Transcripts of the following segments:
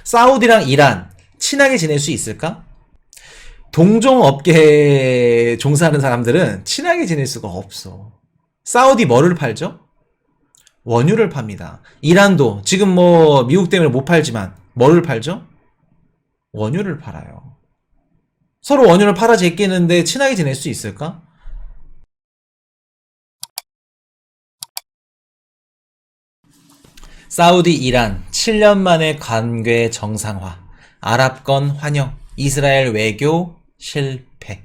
사우디랑 이란 친하게 지낼 수 있을까? 동종업계에 종사하는 사람들은 친하게 지낼 수가 없어. 사우디 뭐를 팔죠? 원유를 팝니다. 이란도 지금 뭐 미국 때문에 못 팔지만 뭐를 팔죠? 원유를 팔아요. 서로 원유를 팔아 제끼는데 친하게 지낼 수 있을까? 사우디 이란 7년 만에 관계 정상화. 아랍권 환영. 이스라엘 외교 실패.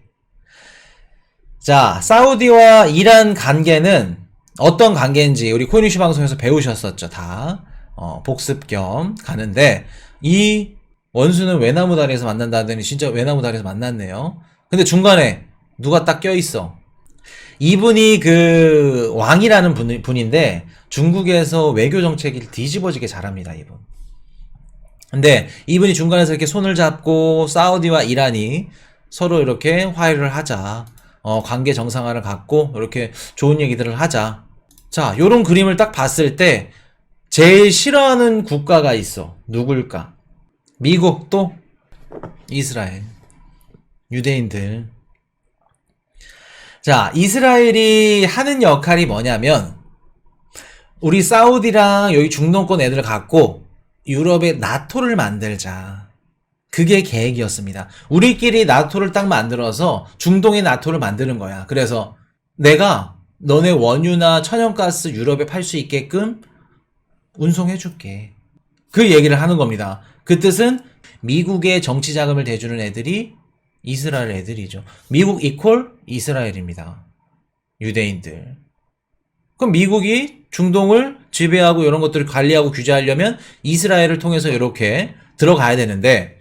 자, 사우디와 이란 관계는 어떤 관계인지 우리 코인이슈 방송에서 배우셨었죠. 다 복습 겸 가는데, 이 원수는 외나무 다리에서 만난다더니 진짜 외나무 다리에서 만났네요. 근데 중간에 누가 딱 껴있어. 이분이 그 왕이라는 분인데 중국에서 외교 정책을 뒤집어지게 잘합니다, 이분. 근데 이분이 중간에서 이렇게 손을 잡고 사우디와 이란이 서로 이렇게 화해를 하자, 관계 정상화를 갖고 이렇게 좋은 얘기들을 하자. 자, 요런 그림을 딱 봤을 때 제일 싫어하는 국가가 있어. 누굴까? 미국, 또 이스라엘, 유대인들. 자, 이스라엘이 하는 역할이 뭐냐면 우리 사우디랑 여기 중동권 애들 갖고 유럽에 나토를 만들자. 그게 계획이었습니다. 우리끼리 나토를 딱 만들어서 중동의 나토를 만드는 거야. 그래서 내가 너네 원유나 천연가스 유럽에 팔 수 있게끔 운송해줄게. 그 얘기를 하는 겁니다. 그 뜻은 미국의 정치 자금을 대주는 애들이 이스라엘 애들이죠. 미국 이퀄 이스라엘입니다. 유대인들. 그럼 미국이 중동을 지배하고 이런 것들을 관리하고 규제하려면 이스라엘을 통해서 이렇게 들어가야 되는데,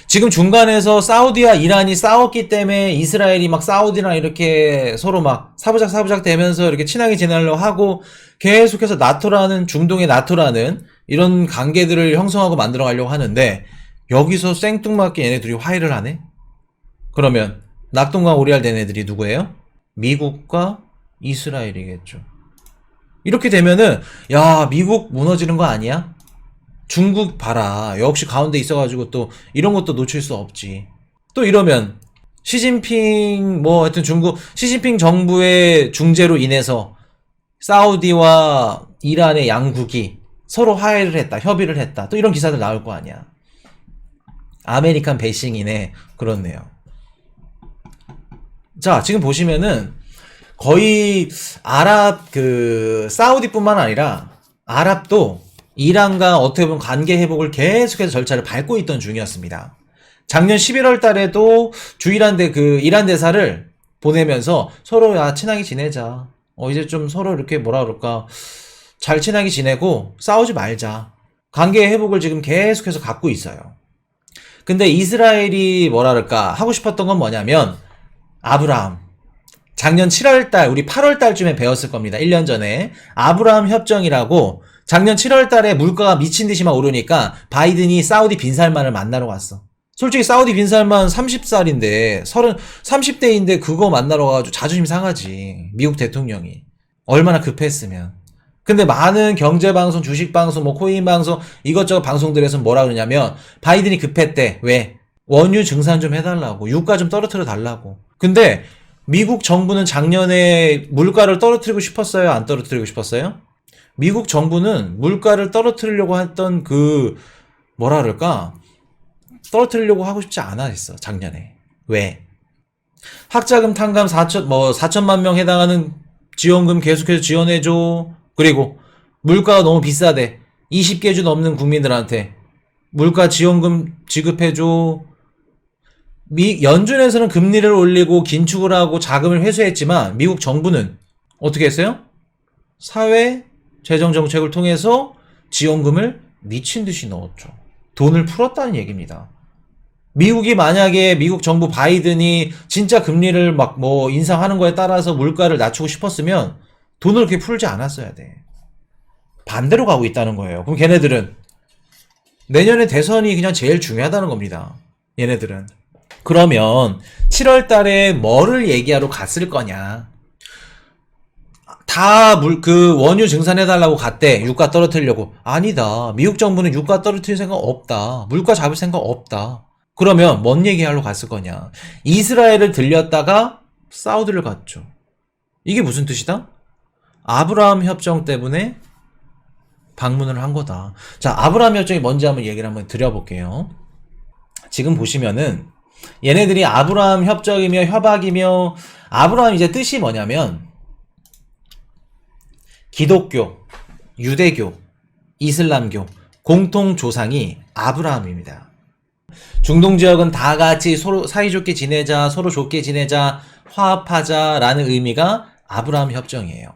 지금 중간에서 사우디와 이란이 싸웠기 때문에 이스라엘이 막 사우디랑 이렇게 서로 막 사부작 되면서 이렇게 친하게 지내려고 하고 계속해서 나토라는, 중동의 나토라는 이런 관계들을 형성하고 만들어 가려고 하는데, 여기서 생뚱맞게 얘네들이 화해를 하네? 그러면 낙동강 오리알 된 애들이 누구예요? 미국과 이스라엘이겠죠. 이렇게 되면은 야, 미국 무너지는 거 아니야? 중국 봐라, 역시 가운데 있어가지고 또 이런 것도 놓칠 수 없지. 또 이러면 시진핑 뭐 하여튼 중국 시진핑 정부의 중재로 인해서 사우디와 이란의 양국이 서로 화해를 했다, 협의를 했다, 또 이런 기사들 나올 거 아니야. 아메리칸 배싱이네. 그렇네요. 자, 지금 보시면은 거의 아랍 사우디뿐만 아니라 아랍도 이란과 어떻게 보면 관계 회복을 계속해서 절차를 밟고 있던 중이었습니다. 작년 11월 달에도 주이란대 이란 대사를 보내면서 서로 야, 친하게 지내자. 이제 좀 서로 이렇게 뭐라 그럴까, 잘 친하게 지내고 싸우지 말자. 관계 회복을 지금 계속해서 갖고 있어요. 근데 이스라엘이 뭐라 그럴까 하고 싶었던 건 뭐냐면, 아브라함, 작년 7월달 우리 8월달쯤에 배웠을 겁니다. 1년 전에 아브라함 협정이라고, 작년 7월달에 물가가 미친듯이 막 오르니까 바이든이 사우디 빈살만을 만나러 갔어. 솔직히 사우디 빈살만 30살인데 30대인데 그거 만나러 가가지고 자존심 상하지, 미국 대통령이. 얼마나 급했으면. 근데 많은 경제방송, 주식방송, 뭐 코인방송, 이것저것 방송들에서 뭐라 그러냐면 바이든이 급했대. 왜? 원유 증산 좀 해달라고, 유가 좀 떨어뜨려 달라고. 근데 미국 정부는 작년에 물가를 떨어뜨리고 싶었어요? 안 떨어뜨리고 싶었어요? 미국 정부는 물가를 떨어뜨리려고 했던 뭐라 그럴까, 떨어뜨리려고 하고 싶지 않아 했어, 작년에. 왜? 학자금 탕감 4천만 명 해당하는 지원금 계속해서 지원해줘. 그리고 물가가 너무 비싸대. 20개 주 넘는 국민들한테 물가 지원금 지급해줘. 연준에서는 금리를 올리고 긴축을 하고 자금을 회수했지만 미국 정부는 어떻게 했어요? 사회 재정 정책을 통해서 지원금을 미친 듯이 넣었죠. 돈을 풀었다는 얘기입니다. 미국이 만약에 미국 정부 바이든이 진짜 금리를 막 인상하는 거에 따라서 물가를 낮추고 싶었으면 돈을 그렇게 풀지 않았어야 돼. 반대로 가고 있다는 거예요. 그럼 걔네들은 내년에 대선이 그냥 제일 중요하다는 겁니다. 얘네들은. 그러면 7월 달에 뭐를 얘기하러 갔을 거냐? 그 원유 증산해달라고 갔대. 유가 떨어뜨리려고. 아니다. 미국 정부는 유가 떨어뜨릴 생각 없다. 물가 잡을 생각 없다. 그러면 뭔 얘기하러 갔을 거냐. 이스라엘을 들렸다가 사우디를 갔죠. 이게 무슨 뜻이다? 아브라함 협정 때문에 방문을 한 거다. 자, 아브라함 협정이 뭔지 한번 얘기를 한번 드려볼게요. 지금 보시면은 얘네들이 아브라함 협정이며 협약이며, 아브라함 이제 뜻이 뭐냐면 기독교, 유대교, 이슬람교 공통 조상이 아브라함입니다. 중동 지역은 다 같이 서로 사이좋게 지내자, 서로 좋게 지내자, 화합하자라는 의미가 아브라함 협정이에요.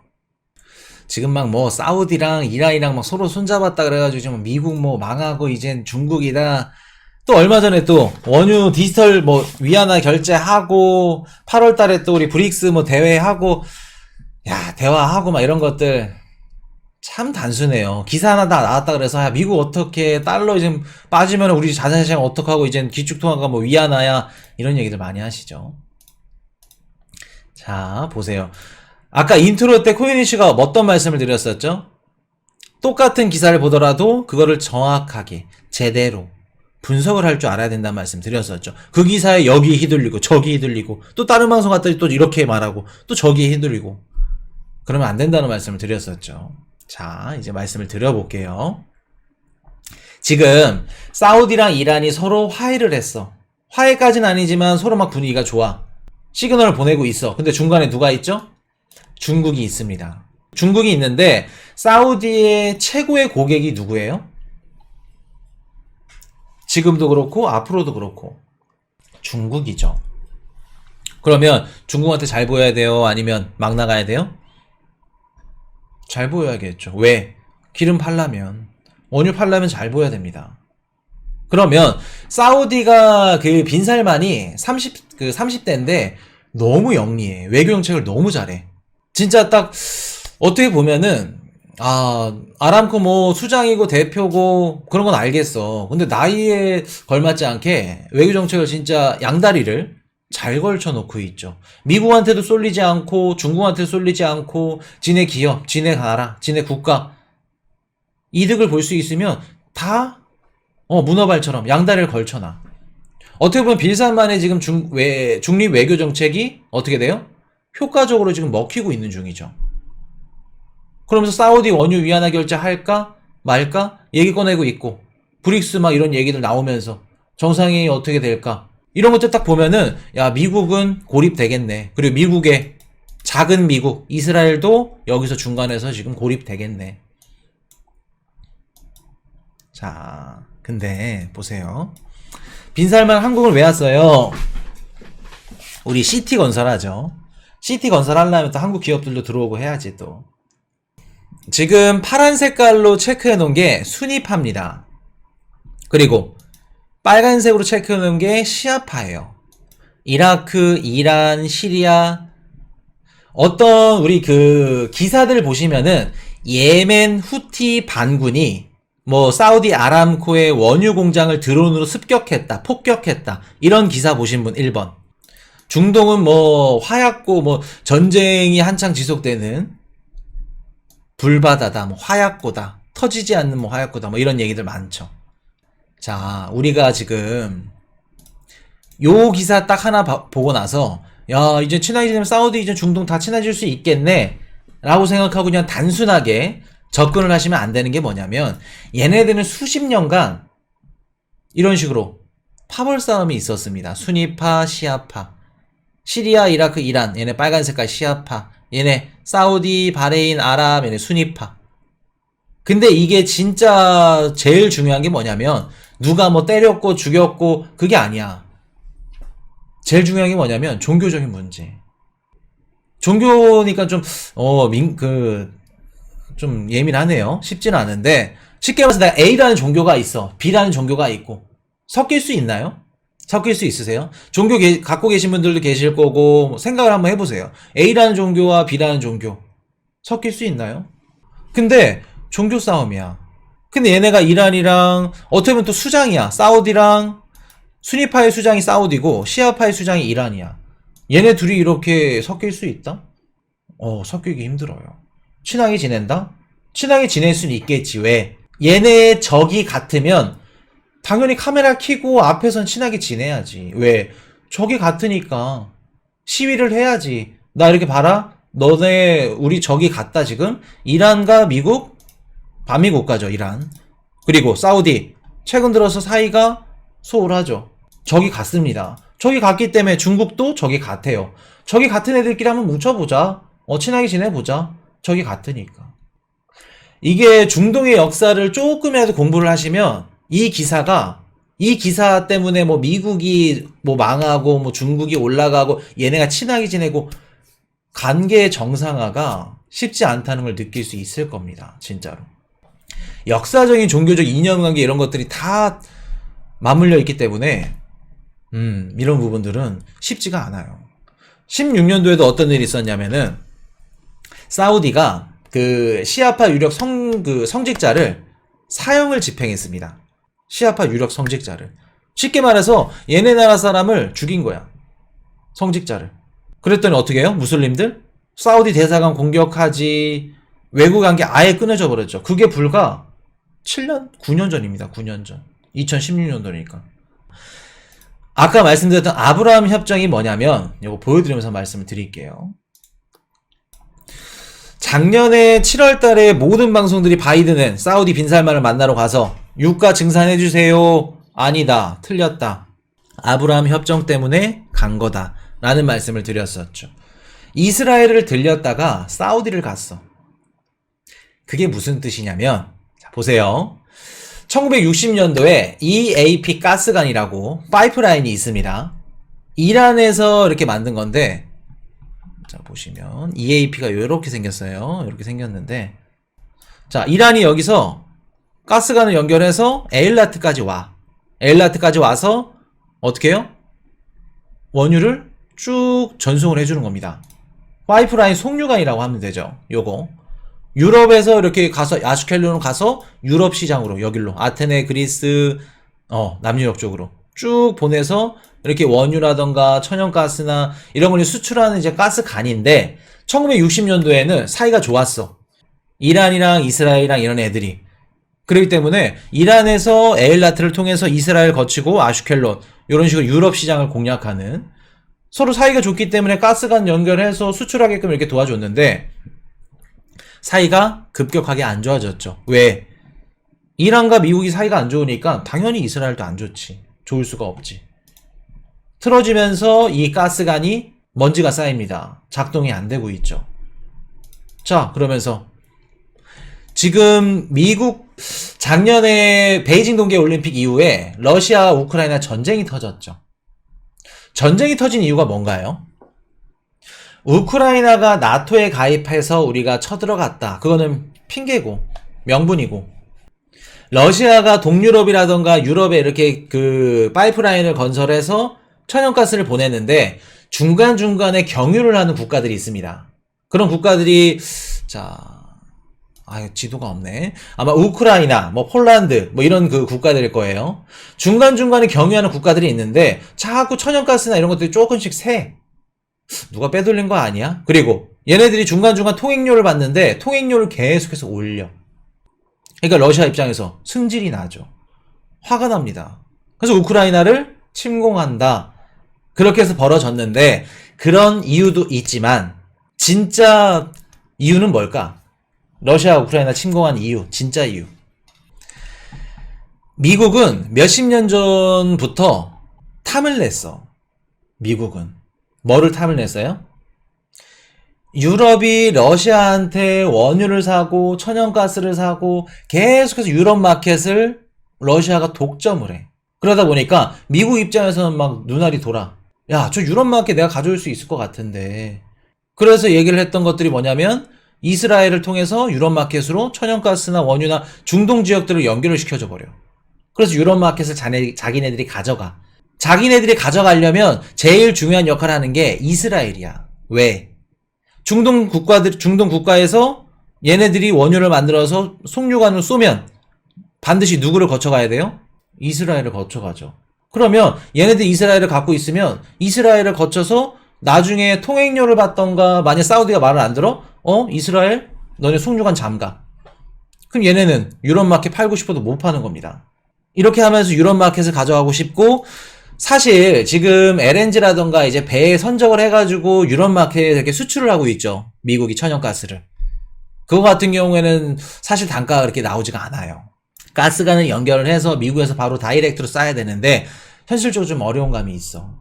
지금 막 뭐 사우디랑 이란이랑 막 서로 손잡았다 그래가지고 지금 미국 뭐 망하고 이젠 중국이다. 또 얼마 전에 또 원유 디지털 뭐 위안화 결제하고 8월 달에 또 우리 브릭스 뭐 대회하고, 야, 대화하고 막 이런 것들 참 단순해요. 기사 하나 다 나왔다 그래서 야, 미국 어떻게 달러 지금 빠지면 우리 자산시장 어떡하고 이젠 기축통화가 뭐 위안화야, 이런 얘기들 많이 하시죠. 자, 보세요. 아까 인트로 때 코인희 씨가 어떤 말씀을 드렸었죠? 똑같은 기사를 보더라도 그거를 정확하게 제대로 분석을 할 줄 알아야 된다는 말씀 드렸었죠. 그 기사에 여기 휘둘리고 저기 휘둘리고 또 다른 방송 갔더니 또 이렇게 말하고 또 저기 휘둘리고 그러면 안 된다는 말씀을 드렸었죠. 자, 이제 말씀을 드려볼게요. 지금 사우디랑 이란이 서로 화해를 했어. 화해까지는 아니지만 서로 막 분위기가 좋아. 시그널을 보내고 있어. 근데 중간에 누가 있죠? 중국이 있습니다. 중국이 있는데 사우디의 최고의 고객이 누구예요? 지금도 그렇고 앞으로도 그렇고 중국이죠. 그러면 중국한테 잘 보여야 돼요? 아니면 막 나가야 돼요? 잘 보여야겠죠. 왜? 기름 팔려면, 원유 팔려면 잘 보여야 됩니다. 그러면 사우디가 그 빈살만이 30대인데 너무 영리해. 외교 정책을 너무 잘해. 진짜 딱 어떻게 보면은 아람코 뭐 수장이고 대표고 그런 건 알겠어. 근데 나이에 걸맞지 않게 외교 정책을 진짜 양다리를 잘 걸쳐놓고 있죠. 미국한테도 쏠리지 않고 중국한테도 쏠리지 않고 지네 기업, 지네 나라, 지네 국가 이득을 볼 수 있으면 다 문어발처럼 양다리를 걸쳐놔. 어떻게 보면 빌산만의 지금 중립 외교 정책이 어떻게 돼요? 효과적으로 지금 먹히고 있는 중이죠. 그러면서 사우디 원유 위안화 결제 할까 말까 얘기 꺼내고 있고, 브릭스 막 이런 얘기들 나오면서 정상회의 어떻게 될까, 이런 것들 딱 보면은 야, 미국은 고립되겠네. 그리고 미국의 작은 미국 이스라엘도 여기서 중간에서 지금 고립되겠네. 자, 근데 보세요. 빈살만 한국을 왜 왔어요? 우리 CT 건설하죠. CT 건설 하려면 또 한국 기업들도 들어오고 해야지. 또 지금 파란 색깔로 체크해 놓은 게 순위파입니다. 그리고 빨간색으로 체크해 놓은 게 시아파예요. 이라크, 이란, 시리아. 어떤 우리 그 기사들 보시면은 예멘 후티 반군이 뭐 사우디 아람코의 원유 공장을 드론으로 습격했다, 폭격했다, 이런 기사 보신 분 1번. 중동은 뭐 화약고 뭐 전쟁이 한창 지속되는 불바다다, 뭐 화약고다, 터지지 않는 뭐 화약고다, 뭐 이런 얘기들 많죠. 자, 우리가 지금 요 기사 딱 하나 보고 나서 야, 이제 친해지면 사우디 이제 중동 다 친해질 수 있겠네 라고 생각하고 그냥 단순하게 접근을 하시면 안 되는 게 뭐냐면, 얘네들은 수십 년간 이런 식으로 파벌 싸움이 있었습니다. 순위파, 시아파. 시리아, 이라크, 이란, 얘네 빨간 색깔 시아파. 얘네 사우디, 바레인, 아랍, 얘네 순위파. 근데 이게 진짜 제일 중요한 게 뭐냐면, 누가 뭐 때렸고 죽였고 그게 아니야. 제일 중요한 게 뭐냐면 종교적인 문제. 종교니까 좀 예민하네요. 쉽지는 않은데, 쉽게 말해서 내가 A라는 종교가 있어, B라는 종교가 있고, 섞일 수 있나요? 섞일 수 있으세요? 종교 갖고 계신 분들도 계실 거고, 생각을 한번 해보세요. A라는 종교와 B라는 종교 섞일 수 있나요? 근데 종교 싸움이야. 근데 얘네가 이란이랑 어떻게 보면 또 수장이야. 사우디랑 순위파의 수장이 사우디고 시아파의 수장이 이란이야. 얘네 둘이 이렇게 섞일 수 있다? 섞이기 힘들어요. 친하게 지낸다? 친하게 지낼 수는 있겠지. 왜? 얘네의 적이 같으면 당연히 카메라 켜고 앞에선 친하게 지내야지. 왜? 적이 같으니까 시위를 해야지. 나 이렇게 봐라. 너네 우리 적이 같다 지금. 이란과 미국, 반미 국가죠. 이란. 그리고 사우디. 최근 들어서 사이가 소홀하죠. 적이 같습니다. 적이 같기 때문에 중국도 적이 같아요. 적이 같은 애들끼리 한번 뭉쳐보자. 친하게 지내보자. 적이 같으니까. 이게 중동의 역사를 조금이라도 공부를 하시면 이 기사 때문에 뭐 미국이 뭐 망하고 뭐 중국이 올라가고 얘네가 친하게 지내고 관계 정상화가 쉽지 않다는 걸 느낄 수 있을 겁니다. 진짜로. 역사적인 종교적 이념관계 이런 것들이 다 맞물려 있기 때문에 이런 부분들은 쉽지가 않아요. 16년도에도 어떤 일이 있었냐면은 사우디가 그 시아파 유력 성직자를 사형을 집행했습니다. 시아파 유력 성직자를. 쉽게 말해서 얘네 나라 사람을 죽인 거야. 성직자를. 그랬더니 어떻게 해요? 무슬림들? 사우디 대사관 공격하지. 외국 관계 아예 끊어져 버렸죠. 그게 불과 7년? 9년 전입니다. 9년 전. 2016년도니까. 아까 말씀드렸던 아브라함 협정이 뭐냐면 이거 보여드리면서 말씀을 드릴게요. 작년에 7월 달에 모든 방송들이 바이든은 사우디 빈살만을 만나러 가서 유가 증산해주세요. 아니다. 틀렸다. 아브라함 협정 때문에 간 거다. 라는 말씀을 드렸었죠. 이스라엘을 들렸다가 사우디를 갔어. 그게 무슨 뜻이냐면, 자, 보세요. 1960년도에 EAP 가스관이라고 파이프라인이 있습니다. 이란에서 이렇게 만든 건데, 자, 보시면 EAP가 이렇게 생겼어요. 이렇게 생겼는데, 자, 이란이 여기서 가스관을 연결해서 에일라트까지 와. 에일라트까지 와서 어떻게 해요? 원유를 쭉 전송을 해주는 겁니다. 파이프라인 송유관이라고 하면 되죠. 요거. 유럽에서 이렇게 가서 아슈켈론으로 가서 유럽 시장으로 여길로 아테네, 그리스, 남유럽 쪽으로 쭉 보내서 이렇게 원유라던가 천연가스나 이런 걸 수출하는 이제 가스관인데 1960년도에는 사이가 좋았어. 이란이랑 이스라엘이랑 이런 애들이. 그렇기 때문에 이란에서 에일라트를 통해서 이스라엘 거치고 아슈켈론 이런 식으로 유럽 시장을 공략하는 서로 사이가 좋기 때문에 가스관 연결해서 수출하게끔 이렇게 도와줬는데 사이가 급격하게 안 좋아졌죠. 왜? 이란과 미국이 사이가 안 좋으니까 당연히 이스라엘도 안 좋지. 좋을 수가 없지. 틀어지면서 이 가스관이 먼지가 쌓입니다. 작동이 안 되고 있죠. 자, 그러면서 지금 미국 작년에 베이징 동계올림픽 이후에 러시아 우크라이나 전쟁이 터졌죠. 전쟁이 터진 이유가 뭔가요? 우크라이나가 나토에 가입해서 우리가 쳐들어갔다. 그거는 핑계고 명분이고 러시아가 동유럽이라던가 유럽에 이렇게 그 파이프라인을 건설해서 천연가스를 보내는데 중간중간에 경유를 하는 국가들이 있습니다. 그런 국가들이 지도가 없네. 아마 우크라이나, 뭐 폴란드, 뭐 이런 그 국가들일 거예요. 중간중간에 경유하는 국가들이 있는데 자꾸 천연가스나 이런 것들이 조금씩 새. 누가 빼돌린 거 아니야? 그리고 얘네들이 중간중간 통행료를 받는데 통행료를 계속해서 올려. 그러니까 러시아 입장에서 승질이 나죠. 화가 납니다. 그래서 우크라이나를 침공한다. 그렇게 해서 벌어졌는데 그런 이유도 있지만 진짜 이유는 뭘까? 러시아 우크라이나 침공한 이유, 진짜 이유. 미국은 몇십 년 전부터 탐을 냈어. 미국은. 뭐를 탐을 냈어요? 유럽이 러시아한테 원유를 사고 천연가스를 사고 계속해서 유럽 마켓을 러시아가 독점을 해. 그러다 보니까 미국 입장에서는 막 눈알이 돌아. 야, 저 유럽 마켓 내가 가져올 수 있을 것 같은데. 그래서 얘기를 했던 것들이 뭐냐면 이스라엘을 통해서 유럽 마켓으로 천연가스나 원유나 중동 지역들을 연결을 시켜줘 버려. 그래서 유럽 마켓을 자기네들이 가져가. 자기네들이 가져가려면 제일 중요한 역할을 하는 게 이스라엘이야. 왜? 중동 국가에서 얘네들이 원유를 만들어서 송유관을 쏘면 반드시 누구를 거쳐가야 돼요? 이스라엘을 거쳐가죠. 그러면 얘네들이 이스라엘을 갖고 있으면 이스라엘을 거쳐서 나중에 통행료를 받던가 만약 사우디가 말을 안 들어? 이스라엘? 너네 송유관 잠가. 그럼 얘네는 유럽 마켓 팔고 싶어도 못 파는 겁니다. 이렇게 하면서 유럽 마켓을 가져가고 싶고, 사실 지금 LNG라던가 이제 배에 선적을 해가지고 유럽 마켓에 이렇게 수출을 하고 있죠. 미국이 천연가스를. 그거 같은 경우에는 사실 단가가 그렇게 나오지가 않아요. 가스관을 연결을 해서 미국에서 바로 다이렉트로 싸야 되는데 현실적으로 좀 어려운 감이 있어.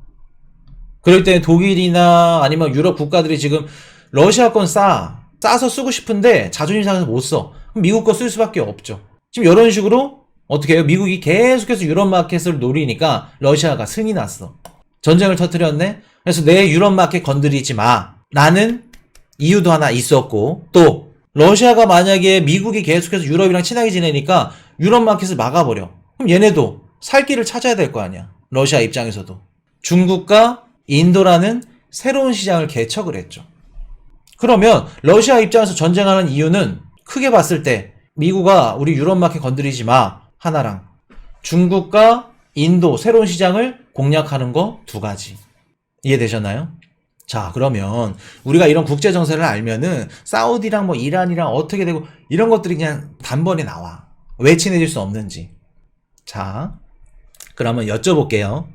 그럴 때 독일이나 아니면 유럽 국가들이 지금 러시아 건 싸서 쓰고 싶은데 자존심 상해서 못 써. 그럼 미국 거 쓸 수밖에 없죠. 지금 이런 식으로 어떻게 해요? 미국이 계속해서 유럽 마켓을 노리니까 러시아가 승이 났어. 전쟁을 터뜨렸네? 그래서 내 유럽 마켓 건드리지 마. 라는 이유도 하나 있었고, 또 러시아가 만약에 미국이 계속해서 유럽이랑 친하게 지내니까 유럽 마켓을 막아버려. 그럼 얘네도 살 길을 찾아야 될 거 아니야. 러시아 입장에서도. 중국과 인도라는 새로운 시장을 개척을 했죠. 그러면 러시아 입장에서 전쟁하는 이유는 크게 봤을 때 미국아 우리 유럽 마켓 건드리지 마 하나랑 중국과 인도 새로운 시장을 공략하는 거 두 가지. 이해되셨나요? 자, 그러면 우리가 이런 국제 정세를 알면은 사우디랑 뭐 이란이랑 어떻게 되고 이런 것들이 그냥 단번에 나와. 왜 친해질 수 없는지. 자, 그러면 여쭤볼게요.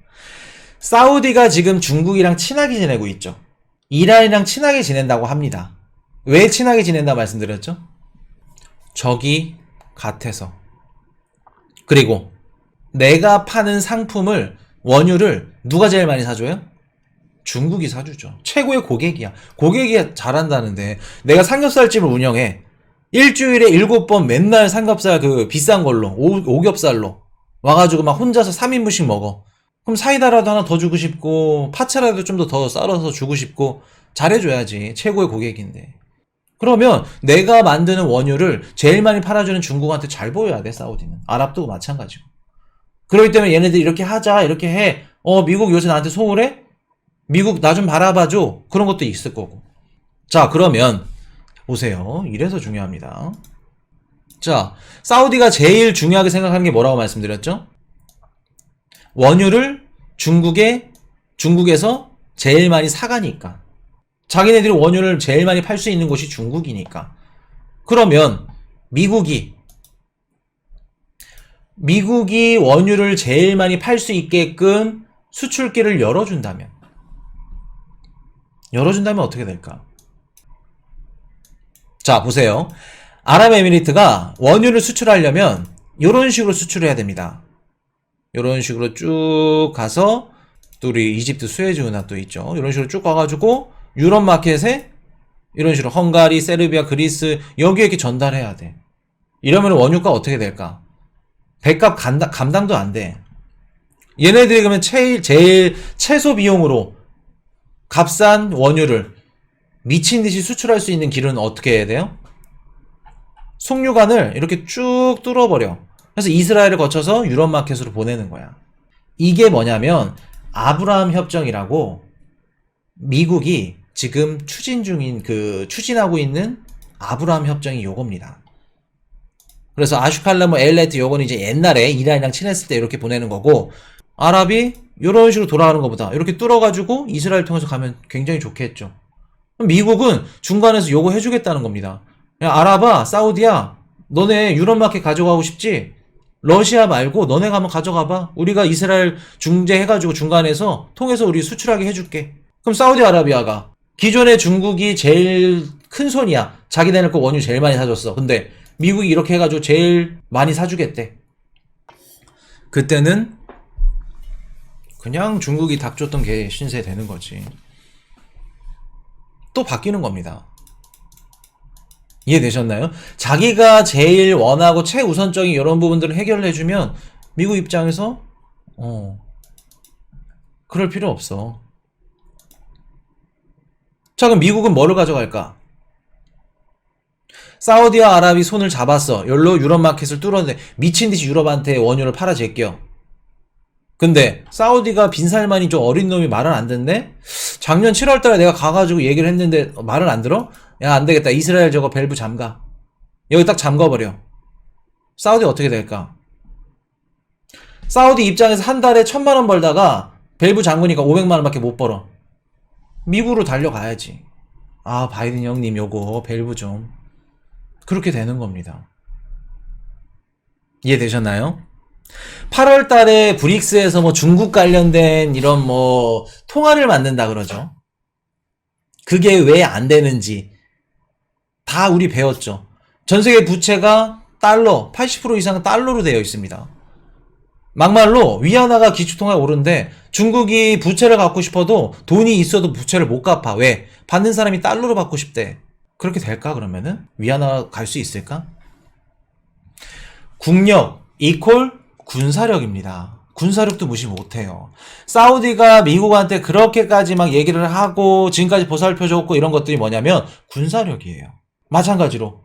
사우디가 지금 중국이랑 친하게 지내고 있죠. 이란이랑 친하게 지낸다고 합니다. 왜 친하게 지낸다 말씀드렸죠? 적이 같아서. 그리고 내가 파는 상품을 원유를 누가 제일 많이 사줘요? 중국이 사주죠. 최고의 고객이야. 고객이 잘한다는데 내가 삼겹살집을 운영해. 일주일에 7번 맨날 삼겹살 그 비싼 걸로 오겹살로 와가지고 막 혼자서 3인분씩 먹어. 그럼 사이다라도 하나 더 주고 싶고 파채라도 좀 더 썰어서 주고 싶고 잘해줘야지. 최고의 고객인데. 그러면 내가 만드는 원유를 제일 많이 팔아주는 중국한테 잘 보여야 돼. 사우디는. 아랍도 마찬가지고. 그렇기 때문에 얘네들이 이렇게 하자 이렇게 해. 미국 요새 나한테 소홀해? 미국 나 좀 바라봐줘. 그런 것도 있을 거고. 자, 그러면 보세요. 이래서 중요합니다. 자, 사우디가 제일 중요하게 생각하는 게 뭐라고 말씀드렸죠? 원유를 중국에서 제일 많이 사가니까. 자기네들이 원유를 제일 많이 팔 수 있는 곳이 중국이니까. 그러면 미국이 원유를 제일 많이 팔 수 있게끔 수출길을 열어준다면 어떻게 될까? 자, 보세요. 아랍에미리트가 원유를 수출하려면 이런 식으로 수출해야 됩니다. 이런 식으로 쭉 가서 또 우리 이집트 수에즈 운하 또 있죠. 이런 식으로 쭉 가가지고 유럽 마켓에 이런 식으로 헝가리, 세르비아, 그리스 여기에 이렇게 전달해야 돼. 이러면 원유가 어떻게 될까? 배값 감당도 안 돼. 얘네들이 그러면 제일 최소 비용으로 값싼 원유를 미친 듯이 수출할 수 있는 길은 어떻게 해야 돼요? 송유관을 이렇게 쭉 뚫어버려. 그래서 이스라엘을 거쳐서 유럽 마켓으로 보내는 거야. 이게 뭐냐면 아브라함 협정이라고 미국이 지금 추진하고 있는 아브라함 협정이 요겁니다. 그래서 아슈칼라무 엘레트 요거는 이제 옛날에 이란이랑 친했을 때 이렇게 보내는 거고, 아랍이 이런 식으로 돌아가는 것보다 이렇게 뚫어가지고 이스라엘 통해서 가면 굉장히 좋겠죠. 미국은 중간에서 요거 해주겠다는 겁니다. 야, 아랍아, 사우디야, 너네 유럽 마켓 가져가고 싶지? 러시아 말고 너네가 한번 가져가봐. 우리가 이스라엘 중재해가지고 중간에서 통해서 우리 수출하게 해줄게. 그럼 사우디아라비아가 기존에 중국이 제일 큰 손이야. 자기네들 거 원유 제일 많이 사줬어. 근데 미국이 이렇게 해가지고 제일 많이 사주겠대. 그때는 그냥 중국이 닥쳤던 게 신세 되는 거지. 또 바뀌는 겁니다. 이해되셨나요? 자기가 제일 원하고 최우선적인 이런 부분들을 해결해주면 미국 입장에서 그럴 필요 없어. 자, 그럼 미국은 뭐를 가져갈까? 사우디와 아랍이 손을 잡았어. 열로 유럽 마켓을 뚫었는데 미친듯이 유럽한테 원유를 팔아 제껴. 근데 사우디가 빈살만이 좀 어린 놈이 말을 안 듣네? 작년 7월달에 내가 가가지고 얘기를 했는데 말을 안 들어? 야, 안 되겠다. 이스라엘 저거 밸브 잠가. 여기 딱 잠가버려. 사우디 어떻게 될까? 사우디 입장에서 한 달에 1,000만원 벌다가 밸브 잠그니까 500만원 밖에 못 벌어. 미국으로 달려가야지. 아, 바이든 형님 요거 밸브 좀 그렇게 되는 겁니다. 이해되셨나요? 8월 달에 브릭스에서 뭐 중국 관련된 이런 뭐 통화를 만든다 그러죠. 그게 왜 안 되는지 다 우리 배웠죠. 전 세계 부채가 달러, 80% 이상은 달러로 되어 있습니다. 막말로 위안화가 기축통화에 오른데 중국이 부채를 갚고 싶어도 돈이 있어도 부채를 못 갚아. 왜? 받는 사람이 달러로 받고 싶대. 그렇게 될까 그러면은? 위안화 갈 수 있을까? 국력 이퀄 군사력입니다. 군사력도 무시 못해요. 사우디가 미국한테 그렇게까지 막 얘기를 하고 지금까지 보살펴줬고 이런 것들이 뭐냐면 군사력이에요. 마찬가지로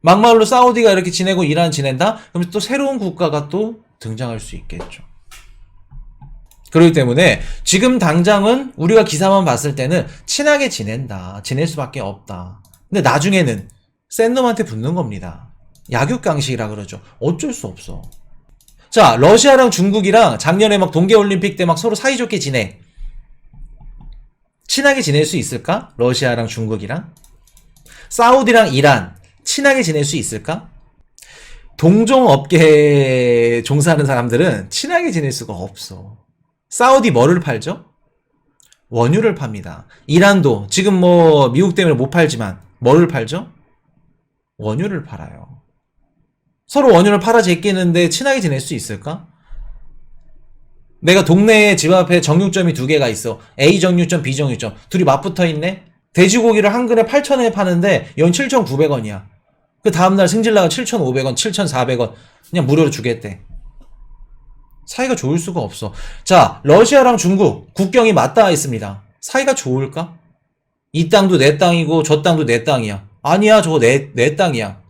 막말로 사우디가 이렇게 지내고 이란 지낸다? 그럼 또 새로운 국가가 또 등장할 수 있겠죠. 그렇기 때문에 지금 당장은 우리가 기사만 봤을 때는 친하게 지낸다. 지낼 수밖에 없다. 근데 나중에는 센 놈한테 붙는 겁니다. 약육강식이라 그러죠. 어쩔 수 없어. 자, 러시아랑 중국이랑 작년에 막 동계올림픽 때 막 서로 사이좋게 지내. 친하게 지낼 수 있을까? 러시아랑 중국이랑? 사우디랑 이란 친하게 지낼 수 있을까? 동종업계에 종사하는 사람들은 친하게 지낼 수가 없어. 사우디 뭐를 팔죠? 원유를 팝니다. 이란도 지금 뭐 미국 때문에 못 팔지만 뭐를 팔죠? 원유를 팔아요. 서로 원유를 팔아 제끼는데 친하게 지낼 수 있을까? 내가 동네에 집 앞에 정육점이 두 개가 있어. A 정육점, B 정육점. 둘이 맞붙어 있네? 돼지고기를 한 근에 8,000원에 파는데 연 7,900원이야. 그 다음날 승질나가 7,500원, 7,400원 그냥 무료로 주겠대. 사이가 좋을 수가 없어. 자, 러시아랑 중국 국경이 맞닿아 있습니다. 사이가 좋을까? 이 땅도 내 땅이고 저 땅도 내 땅이야. 아니야, 저거 내 땅이야.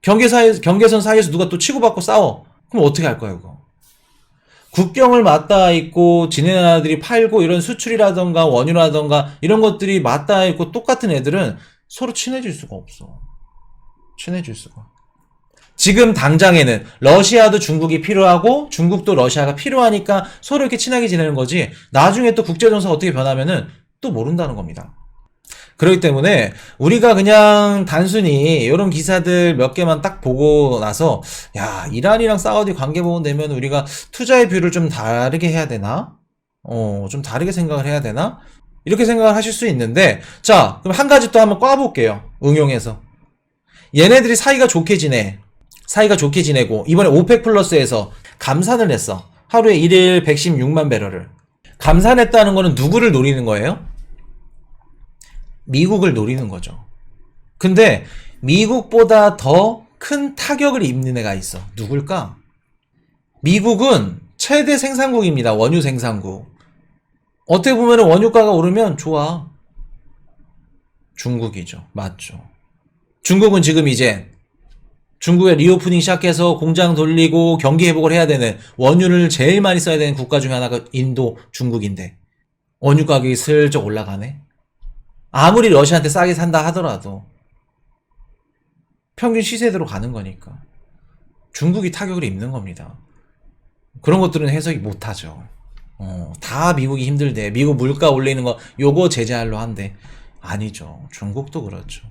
경계선 사이에서 누가 또 치고받고 싸워. 그럼 어떻게 할 거야, 이거? 국경을 맞닿아 있고 지네 나라들이 팔고 이런 수출이라던가 원유라던가 이런 것들이 맞닿아 있고 똑같은 애들은 서로 친해질 수가 없어. 친해질 수가. 지금 당장에는 러시아도 중국이 필요하고 중국도 러시아가 필요하니까 서로 이렇게 친하게 지내는 거지 나중에 또 국제정세가 어떻게 변하면은 또 모른다는 겁니다. 그렇기 때문에 우리가 그냥 단순히 이런 기사들 몇 개만 딱 보고 나서 야, 이란이랑 사우디 관계 보면 되면 우리가 투자의 뷰를 좀 다르게 해야 되나? 좀 다르게 생각을 해야 되나? 이렇게 생각을 하실 수 있는데 자, 그럼 한 가지 또 한번 꽈볼게요. 응용해서. 얘네들이 사이가 좋게 지내고 이번에 오펙 플러스에서 감산을 했어. 하루에 1일 116만 배럴을. 감산했다는 거는 누구를 노리는 거예요? 미국을 노리는 거죠. 근데 미국보다 더 큰 타격을 입는 애가 있어. 누굴까? 미국은 최대 생산국입니다. 원유 생산국. 어떻게 보면 원유가가 오르면 좋아. 중국이죠. 맞죠. 중국은 지금 이제 중국의 리오프닝 시작해서 공장 돌리고 경기 회복을 해야 되는 원유를 제일 많이 써야 되는 국가 중에 하나가 인도, 중국인데 원유 가격이 슬쩍 올라가네. 아무리 러시아한테 싸게 산다 하더라도 평균 시세대로 가는 거니까 중국이 타격을 입는 겁니다. 그런 것들은 해석이 못하죠. 다 미국이 힘들대. 미국 물가 올리는 거 요거 제재하려 한대. 아니죠. 중국도 그렇죠.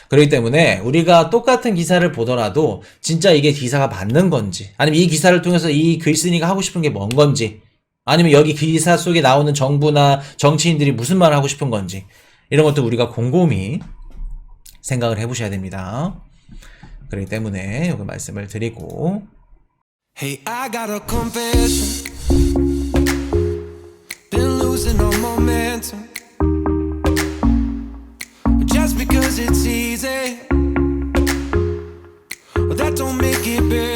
그렇기 때문에 우리가 똑같은 기사를 보더라도 진짜 이게 기사가 맞는 건지 아니면 이 기사를 통해서 이 글쓴이가 하고 싶은 게 뭔 건지 아니면 여기 기사 속에 나오는 정부나 정치인들이 무슨 말을 하고 싶은 건지 이런 것도 우리가 곰곰이 생각을 해보셔야 됩니다. 그렇기 때문에 여기 말씀을 드리고 Hey, I got a confession. Been losing all momentum. Just because it's easy, well, that don't make it better.